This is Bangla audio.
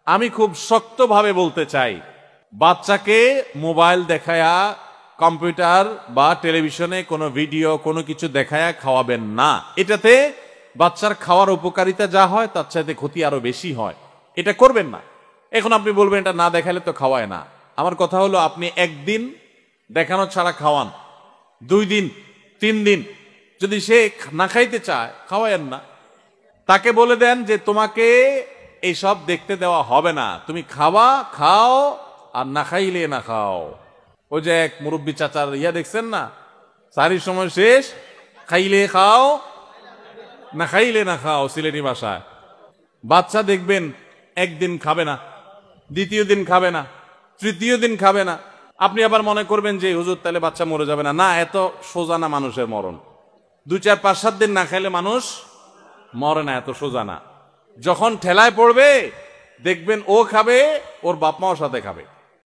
আমি খুব শক্তভাবে বলতে চাই, বাচ্চাকে মোবাইল দেখায়া, কম্পিউটার বা টেলিভিশনে কোনো ভিডিও কোনো কিছু দেখায়া খাওয়াবেন না। এটাতে বাচ্চার খাওয়ার উপকারিতা যা হয় তার চাইতে ক্ষতি আরো বেশি হয়। এটা করবেন না। এখন আপনি বলবেন এটা না দেখালে তো খাওয়ায় না। আমার কথা হলো, আপনি একদিন দেখানো ছাড়া খাওয়ান, 2 দিন 3 দিন, যদি সে না খাইতে চায় খাওয়ায়েন না। তাকে বলে দেন যে তোমাকে এইসব দেখতে দেওয়া হবে না, তুমি খাওয়া খাও আর না খাইলে না খাও। ওই যে এক মুরব্বী চাচার দেখছেন না, সারির সময় শেষ, খাইলে খাও না খাইলে না খাও, সিলেটি ভাষায়। বাচ্চা দেখবেন একদিন খাবে না, দ্বিতীয় দিন খাবে না, তৃতীয় দিন খাবে না। আপনি আবার মনে করবেন যে হুজুর তাহলে বাচ্চা মরে যাবে না। না, এত সোজা না মানুষের মরণ। 2, 4, 5, 7 দিন না খাইলে মানুষ মরে না, এত সোজা না। যখন ঠেলায় পড়বে দেখবেন ও খাবে, ওর বাপ মাও সাথে খাবে।